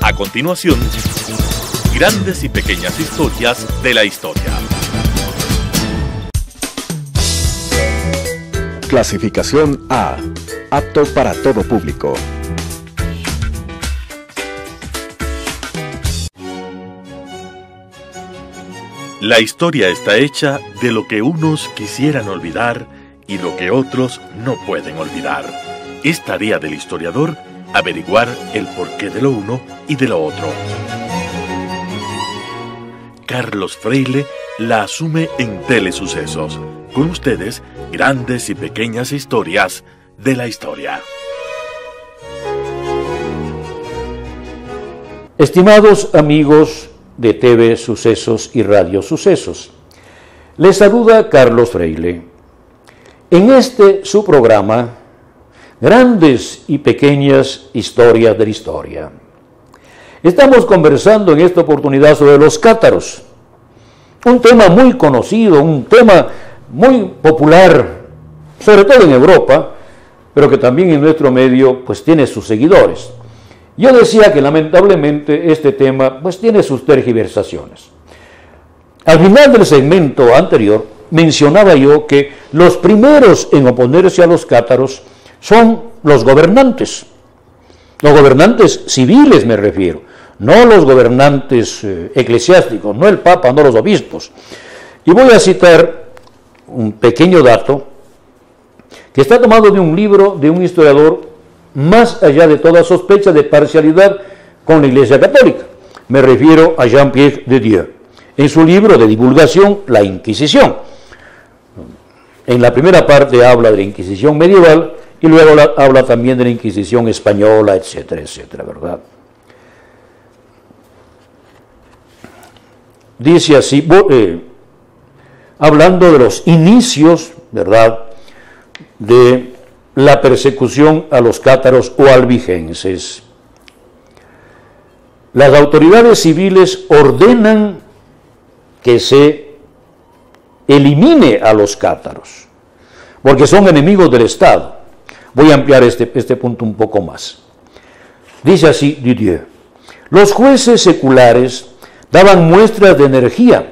A continuación, grandes y pequeñas historias de la historia. Clasificación A. Apto para todo público. La historia está hecha de lo que unos quisieran olvidar y lo que otros no pueden olvidar. Es tarea del historiador averiguar el porqué de lo uno y de lo otro. Carlos Freile la asume en Telesucesos. Con ustedes, grandes y pequeñas historias de la historia. Estimados amigos de TV Sucesos y Radio Sucesos, les saluda Carlos Freile. En su programa, Grandes y Pequeñas Historias de la Historia. Estamos conversando en esta oportunidad sobre los cátaros, un tema muy conocido, un tema muy popular, sobre todo en Europa, pero que también en nuestro medio pues tiene sus seguidores. Yo decía que lamentablemente este tema pues tiene sus tergiversaciones. Al final del segmento anterior mencionaba yo que los primeros en oponerse a los cátaros son los gobernantes civiles me refiero, no los gobernantes eclesiásticos, no el Papa, no los obispos. Y voy a citar un pequeño dato que está tomado de un libro de un historiador más allá de toda sospecha de parcialidad con la Iglesia Católica. Me refiero a Jean-Pierre de Dieu, en su libro de divulgación, La Inquisición. En la primera parte habla de la Inquisición medieval y luego habla también de la Inquisición española, etcétera, etcétera, ¿verdad? Dice así, hablando de los inicios, ¿verdad?, de la persecución a los cátaros o albigenses. Las autoridades civiles ordenan que se elimine a los cátaros, porque son enemigos del Estado. Voy a ampliar este punto un poco más. Dice así Didier: los jueces seculares daban muestras de energía,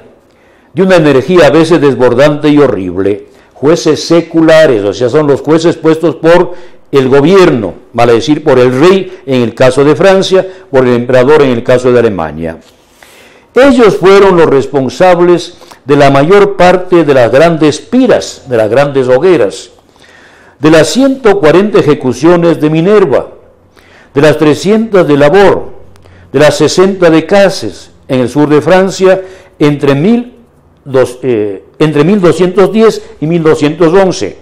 de una energía a veces desbordante y horrible. Jueces seculares, o sea, son los jueces puestos por el gobierno, vale decir, por el rey en el caso de Francia, por el emperador en el caso de Alemania. Ellos fueron los responsables de la mayor parte de las grandes piras, de las grandes hogueras, de las 140 ejecuciones de Minerva, de las 300 de Labor, de las 60 de Cases en el sur de Francia entre 1210 y 1211,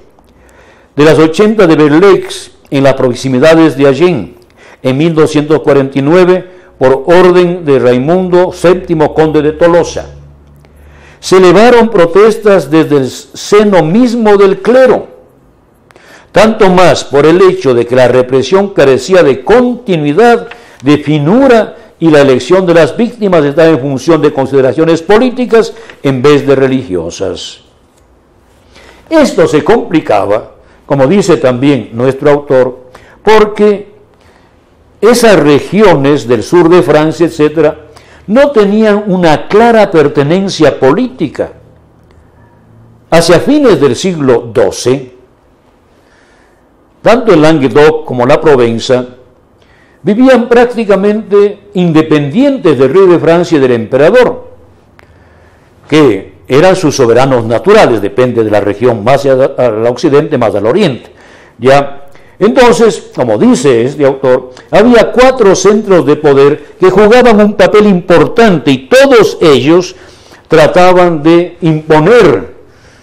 de las 80 de Berlex en las proximidades de Agen en 1249 por orden de Raimundo VII, conde de Tolosa. Se elevaron protestas desde el seno mismo del clero, tanto más por el hecho de que la represión carecía de continuidad, de finura, y la elección de las víctimas estaba en función de consideraciones políticas en vez de religiosas. Esto se complicaba, como dice también nuestro autor, porque esas regiones del sur de Francia, etcétera, no tenían una clara pertenencia política. Hacia fines del siglo XII, tanto el Languedoc como la Provenza vivían prácticamente independientes del rey de Francia y del emperador, que eran sus soberanos naturales, depende de la región, más al occidente, más al oriente. ¿Ya? Entonces, como dice este autor, había 4 centros de poder que jugaban un papel importante y todos ellos trataban de imponer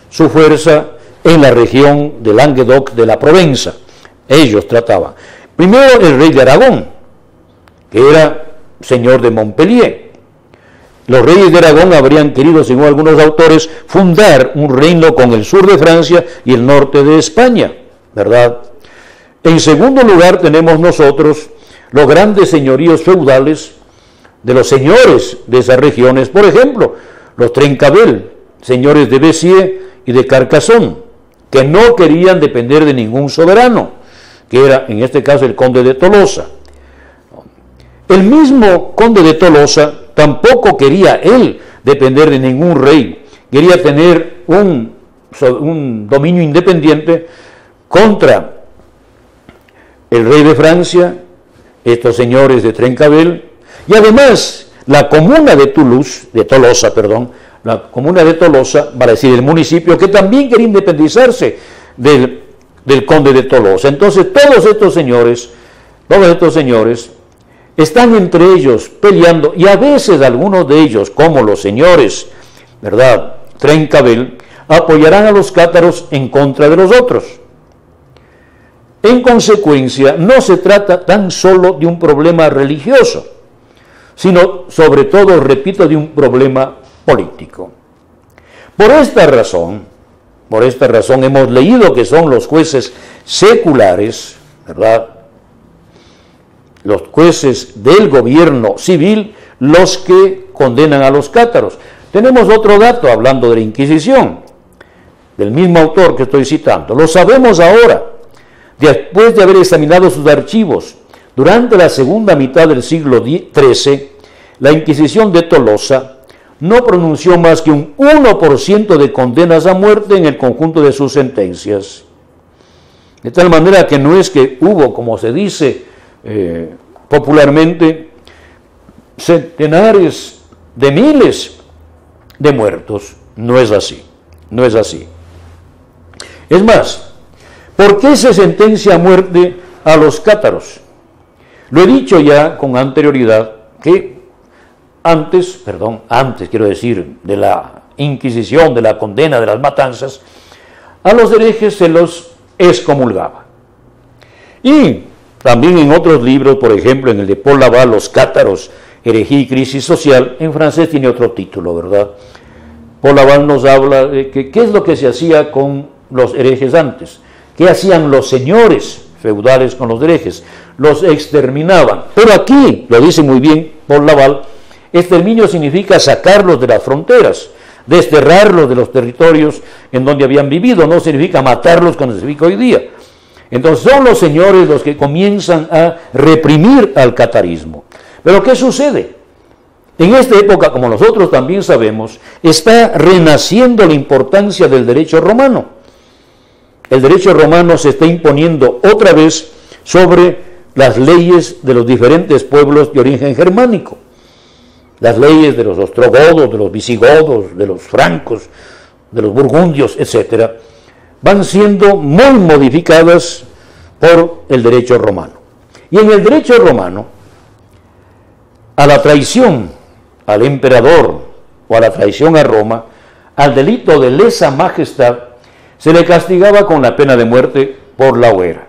su fuerza en la región de Languedoc de la Provenza. Ellos trataban. Primero el rey de Aragón, que era señor de Montpellier. Los reyes de Aragón habrían querido, según algunos autores, fundar un reino con el sur de Francia y el norte de España, ¿verdad? En segundo lugar tenemos nosotros los grandes señoríos feudales de los señores de esas regiones, por ejemplo, los Trencavel, señores de Béziers y de Carcassonne, que no querían depender de ningún soberano, que era en este caso el conde de Tolosa. El mismo conde de Tolosa tampoco quería él depender de ningún rey, quería tener un dominio independiente contra el rey de Francia, estos señores de Trencavel, y además la comuna de Tolosa, la comuna de Tolosa, vale decir el municipio, que también quería independizarse del conde de Tolosa. Entonces todos estos señores están entre ellos peleando, y a veces algunos de ellos, como los señores, ¿verdad?, Trencavel, apoyarán a los cátaros en contra de los otros. En consecuencia, no se trata tan solo de un problema religioso, sino sobre todo, repito, de un problema político. Por esta razón hemos leído que son los jueces seculares, ¿verdad?, los jueces del gobierno civil, los que condenan a los cátaros. Tenemos otro dato hablando de la Inquisición, del mismo autor que estoy citando. Lo sabemos ahora, después de haber examinado sus archivos. Durante la segunda mitad del siglo XIII, la Inquisición de Tolosa no pronunció más que un 1% de condenas a muerte en el conjunto de sus sentencias. De tal manera que no es que hubo, como se dice popularmente, centenares de miles de muertos. No es así, no es así. Es más, ¿por qué se sentencia a muerte a los cátaros? Lo he dicho ya con anterioridad que antes quiero decir, de la Inquisición, de la condena, de las matanzas, a los herejes se los excomulgaba. Y también en otros libros, por ejemplo, en el de Paul Laval, Los cátaros, herejía y crisis social, en francés tiene otro título, ¿verdad? Paul Laval nos habla de que qué es lo que se hacía con los herejes antes, qué hacían los señores feudales con los herejes, los exterminaban. Pero aquí, lo dice muy bien Paul Laval, exterminio significa sacarlos de las fronteras, desterrarlos de los territorios en donde habían vivido, no significa matarlos como se significa hoy día. Entonces son los señores los que comienzan a reprimir al catarismo. Pero ¿qué sucede? En esta época, como nosotros también sabemos, está renaciendo la importancia del derecho romano. El derecho romano se está imponiendo otra vez sobre las leyes de los diferentes pueblos de origen germánico. Las leyes de los ostrogodos, de los visigodos, de los francos, de los burgundios, etc., van siendo muy modificadas por el derecho romano. Y en el derecho romano, a la traición al emperador o a la traición a Roma, al delito de lesa majestad, se le castigaba con la pena de muerte por la hoguera.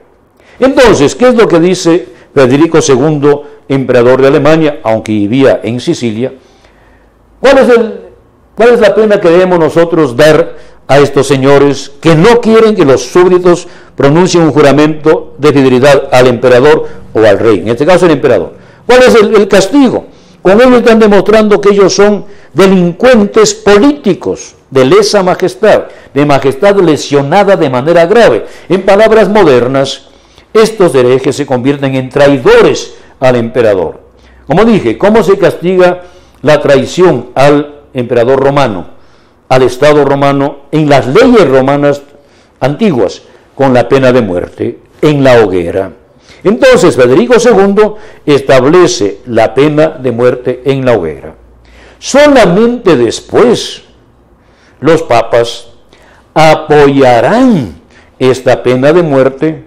Entonces, ¿qué es lo que dice Federico II, emperador de Alemania, aunque vivía en Sicilia? ¿Cuál es la pena que debemos nosotros dar a estos señores que no quieren que los súbditos pronuncien un juramento de fidelidad al emperador o al rey? En este caso, el emperador. ¿Cuál es el castigo? Con ellos están demostrando que ellos son delincuentes políticos de lesa majestad, de majestad lesionada de manera grave. En palabras modernas, estos herejes se convierten en traidores al emperador. Como dije, ¿cómo se castiga la traición al emperador romano, al Estado romano, en las leyes romanas antiguas? Con la pena de muerte, en la hoguera. Entonces Federico II establece la pena de muerte en la hoguera. Solamente después los papas apoyarán esta pena de muerte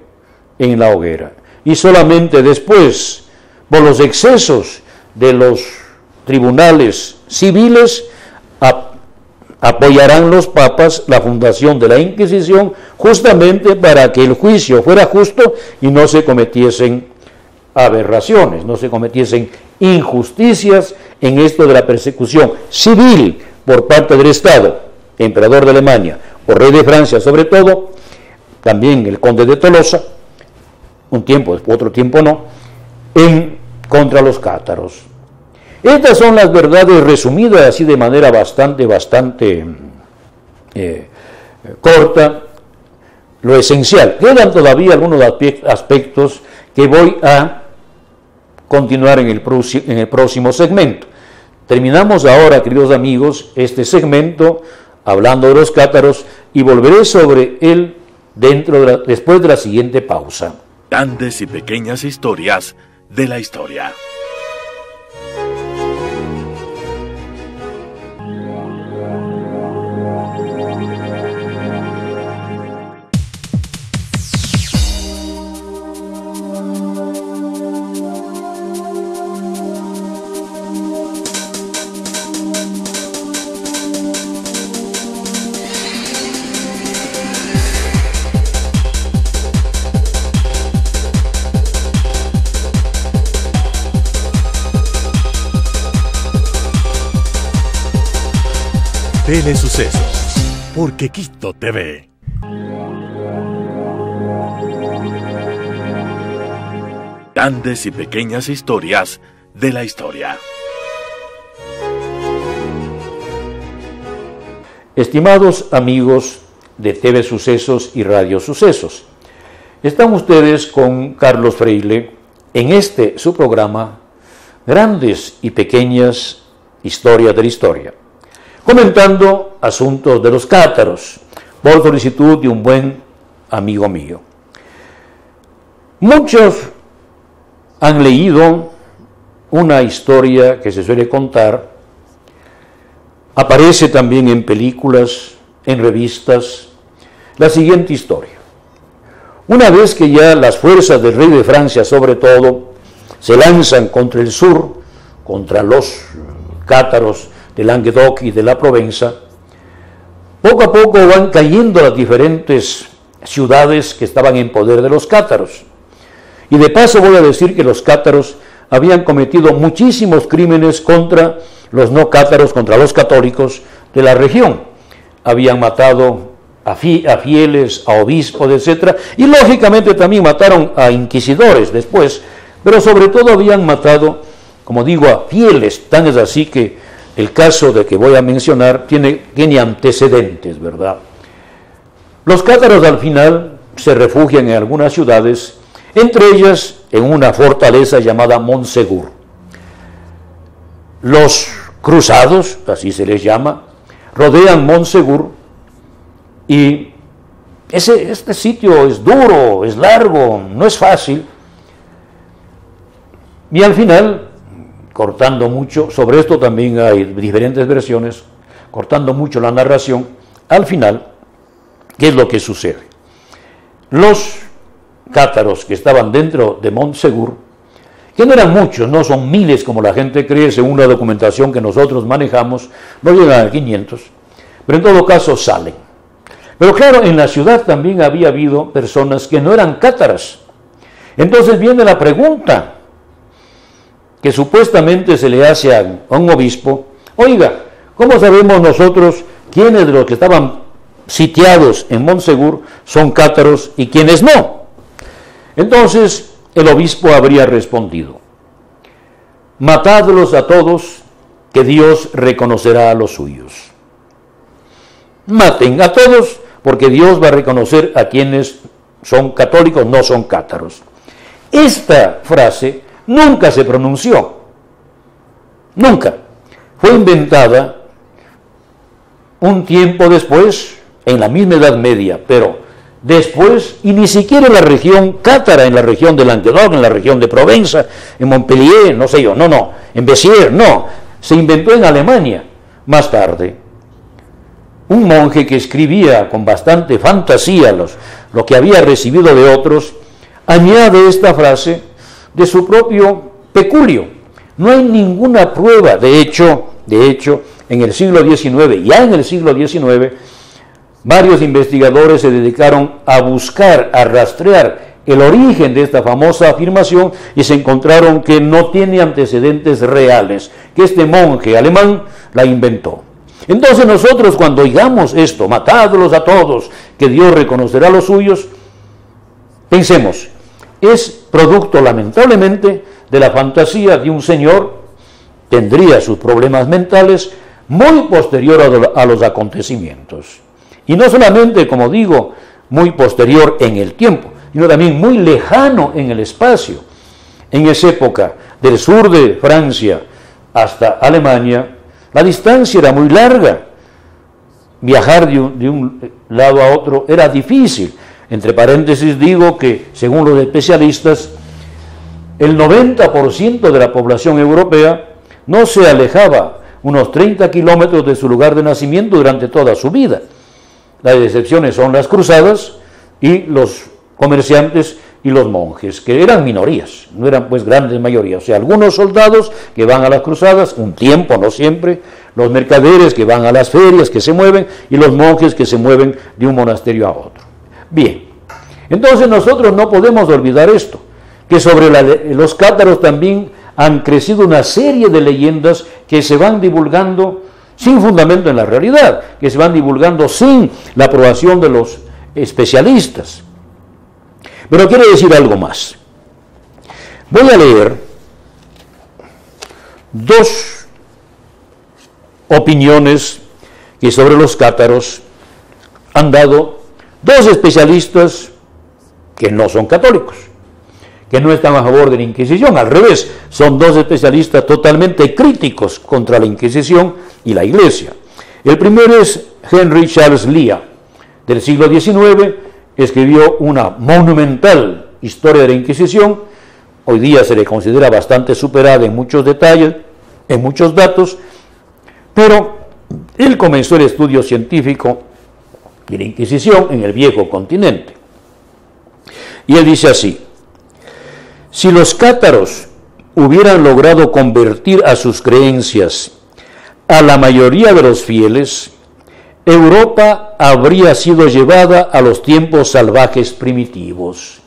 en la hoguera. Y solamente después, por los excesos de los tribunales civiles, apoyarán los papas la fundación de la Inquisición, justamente para que el juicio fuera justo y no se cometiesen aberraciones, no se cometiesen injusticias en esto de la persecución civil por parte del Estado, emperador de Alemania o rey de Francia sobre todo, también el conde de Tolosa, un tiempo, otro tiempo no, en contra los cátaros. Estas son las verdades resumidas así de manera bastante corta, lo esencial. Quedan todavía algunos aspectos que voy a continuar en el próximo segmento. Terminamos ahora, queridos amigos, este segmento hablando de los cátaros y volveré sobre él después de la siguiente pausa. Grandes y pequeñas historias de la historia. Telesucesos, porque Quito TV. Grandes y pequeñas historias de la historia. Estimados amigos de TV Sucesos y Radio Sucesos, están ustedes con Carlos Freile en su programa Grandes y pequeñas historias de la historia, comentando asuntos de los cátaros, por solicitud de un buen amigo mío. Muchos han leído una historia que se suele contar, aparece también en películas, en revistas, la siguiente historia. Una vez que ya las fuerzas del rey de Francia, sobre todo, se lanzan contra el sur, contra los cátaros de Languedoc y de la Provenza, poco a poco van cayendo las diferentes ciudades que estaban en poder de los cátaros. Y de paso voy a decir que los cátaros habían cometido muchísimos crímenes contra los no cátaros, contra los católicos de la región. Habían matado a fieles, a obispos, etc. Y lógicamente también mataron a inquisidores después, pero sobre todo habían matado, como digo, a fieles. Tan es así que el caso de que voy a mencionar tiene antecedentes, ¿verdad? Los cátaros al final se refugian en algunas ciudades, entre ellas en una fortaleza llamada Montsegur. Los cruzados, así se les llama, rodean Montsegur y este sitio es duro, es largo, no es fácil. Y al final, cortando mucho, sobre esto también hay diferentes versiones, cortando mucho la narración, al final, ¿qué es lo que sucede? Los cátaros que estaban dentro de Montsegur, que no eran muchos, no son miles como la gente cree, según la documentación que nosotros manejamos, no llegan a 500, pero en todo caso salen. Pero claro, en la ciudad también había habido personas que no eran cátaras. Entonces viene la pregunta que supuestamente se le hace a un obispo: oiga, ¿cómo sabemos nosotros quiénes de los que estaban sitiados en Montsegur son cátaros y quiénes no? Entonces el obispo habría respondido: matadlos a todos, que Dios reconocerá a los suyos. Maten a todos, porque Dios va a reconocer a quienes son católicos, no son cátaros. Esta frase nunca se pronunció, nunca. Fue inventada un tiempo después, en la misma Edad Media, pero después, y ni siquiera en la región cátara, en la región de Languedoc, en la región de Provenza, en Montpellier, no sé yo, no, en Béziers, no, se inventó en Alemania, más tarde. Un monje que escribía con bastante fantasía lo que había recibido de otros, añade esta frase de su propio peculio. No hay ninguna prueba, de hecho, en el siglo XIX, ya en el siglo XIX, varios investigadores se dedicaron a buscar, a rastrear el origen de esta famosa afirmación y se encontraron que no tiene antecedentes reales, que este monje alemán la inventó. Entonces nosotros cuando oigamos esto, matadlos a todos, que Dios reconocerá a los suyos, pensemos, es producto lamentablemente de la fantasía de un señor, tendría sus problemas mentales, muy posterior a los acontecimientos. Y no solamente, como digo, muy posterior en el tiempo, sino también muy lejano en el espacio. en esa época, del sur de Francia hasta Alemania, la distancia era muy larga. Viajar de un lado a otro era difícil. Entre paréntesis digo que, según los especialistas, el 90% de la población europea no se alejaba unos 30 kilómetros de su lugar de nacimiento durante toda su vida. Las excepciones son las cruzadas y los comerciantes y los monjes, que eran minorías, no eran pues grandes mayorías. O sea, algunos soldados que van a las cruzadas, un tiempo, no siempre, los mercaderes que van a las ferias, que se mueven, y los monjes que se mueven de un monasterio a otro. Bien, entonces nosotros no podemos olvidar esto, que sobre los cátaros también han crecido una serie de leyendas que se van divulgando sin fundamento en la realidad, que se van divulgando sin la aprobación de los especialistas. Pero quiero decir algo más. Voy a leer dos opiniones que sobre los cátaros han dado dos especialistas que no son católicos, que no están a favor de la Inquisición, al revés, son dos especialistas totalmente críticos contra la Inquisición y la Iglesia. El primero es Henry Charles Lea, del siglo XIX, escribió una monumental historia de la Inquisición. Hoy día se le considera bastante superada en muchos detalles, en muchos datos, pero él comenzó el estudio científico de la Inquisición en el viejo continente. Y él dice así: si los cátaros hubieran logrado convertir a sus creencias a la mayoría de los fieles, Europa habría sido llevada a los tiempos salvajes primitivos.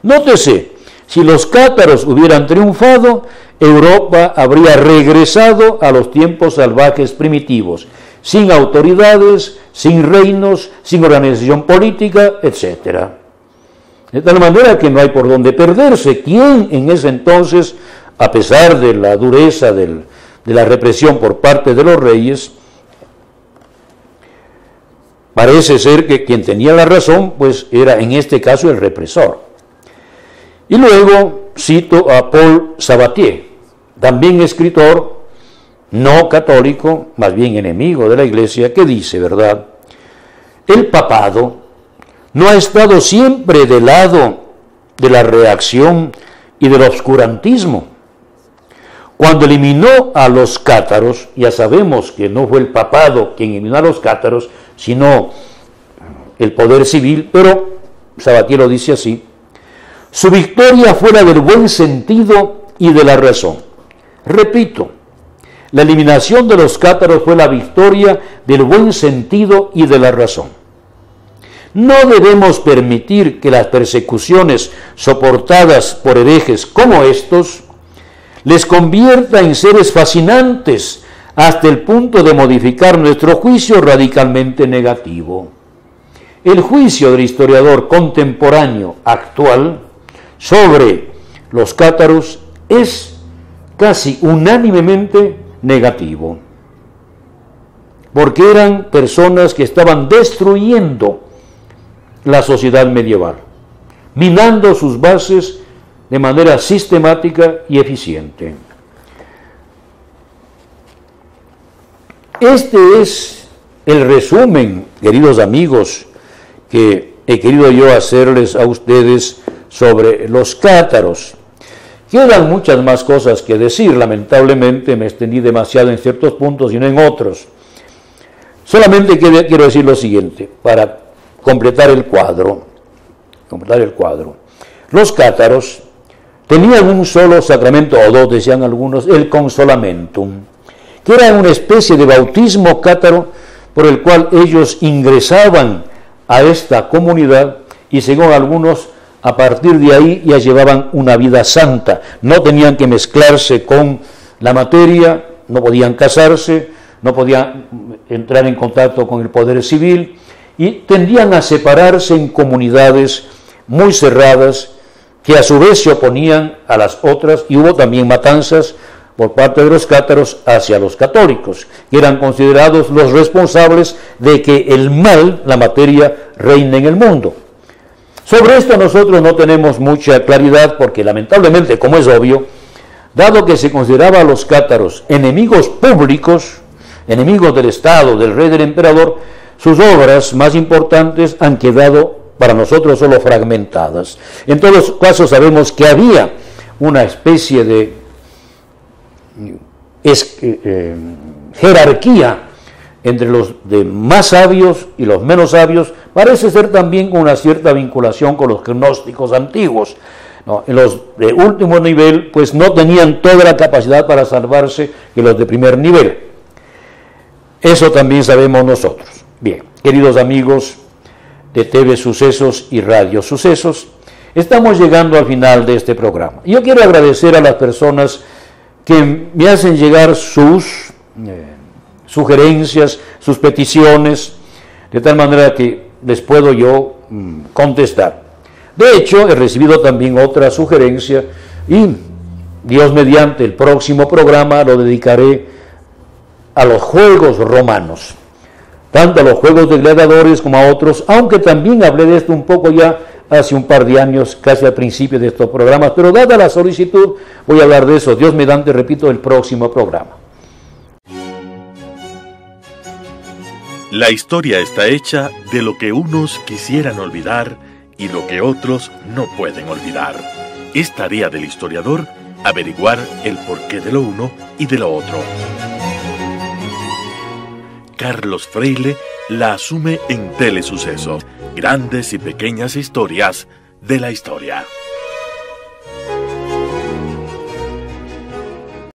Nótese, si los cátaros hubieran triunfado, Europa habría regresado a los tiempos salvajes primitivos, sin autoridades, sin reinos, sin organización política, etc. De tal manera que no hay por dónde perderse. ¿Quién en ese entonces, a pesar de la dureza de la represión por parte de los reyes, parece ser que quien tenía la razón, pues era en este caso el represor? Y luego cito a Paul Sabatier, también escritor, no católico, más bien enemigo de la Iglesia, que dice, ¿verdad? El papado no ha estado siempre del lado de la reacción y del obscurantismo. Cuando eliminó a los cátaros, ya sabemos que no fue el papado quien eliminó a los cátaros, sino el poder civil, pero Sabatier lo dice así: su victoria fue la del buen sentido y de la razón. Repito, la eliminación de los cátaros fue la victoria del buen sentido y de la razón. No debemos permitir que las persecuciones soportadas por herejes como estos les convierta en seres fascinantes hasta el punto de modificar nuestro juicio radicalmente negativo. El juicio del historiador contemporáneo actual sobre los cátaros es casi unánimemente negativo, porque eran personas que estaban destruyendo la sociedad medieval, minando sus bases de manera sistemática y eficiente. Este es el resumen, queridos amigos, que he querido yo hacerles a ustedes sobre los cátaros. Quedan muchas más cosas que decir, lamentablemente me extendí demasiado en ciertos puntos y no en otros. Solamente quiero decir lo siguiente, para completar el cuadro. Los cátaros tenían un solo sacramento, o dos decían algunos, el consolamentum, que era una especie de bautismo cátaro por el cual ellos ingresaban a esta comunidad y, según algunos, a partir de ahí ya llevaban una vida santa. No tenían que mezclarse con la materia, no podían casarse, no podían entrar en contacto con el poder civil, y tendían a separarse en comunidades muy cerradas que a su vez se oponían a las otras, y hubo también matanzas por parte de los cátaros hacia los católicos, que eran considerados los responsables de que el mal, la materia, reine en el mundo. Sobre esto nosotros no tenemos mucha claridad porque lamentablemente, como es obvio, dado que se consideraba a los cátaros enemigos públicos, enemigos del Estado, del rey, del emperador, sus obras más importantes han quedado para nosotros solo fragmentadas. En todos los casos sabemos que había una especie de jerarquía entre los de más sabios y los menos sabios. Parece ser también con una cierta vinculación con los gnósticos antiguos. No, en los de último nivel pues no tenían toda la capacidad para salvarse que los de primer nivel. Eso también sabemos nosotros. Bien, queridos amigos de TV Sucesos y Radio Sucesos, estamos llegando al final de este programa. Yo quiero agradecer a las personas que me hacen llegar sus sugerencias, sus peticiones, de tal manera que les puedo yo contestar. De hecho, he recibido también otra sugerencia y Dios mediante el próximo programa lo dedicaré a los juegos romanos, tanto a los juegos de gladiadores como a otros, aunque también hablé de esto un poco ya hace un par de años, casi al principio de estos programas, pero dada la solicitud voy a hablar de eso, Dios mediante, repito, el próximo programa. La historia está hecha de lo que unos quisieran olvidar y lo que otros no pueden olvidar. Es tarea del historiador averiguar el porqué de lo uno y de lo otro. Carlos Freile la asume en Telesucesos, grandes y pequeñas historias de la historia.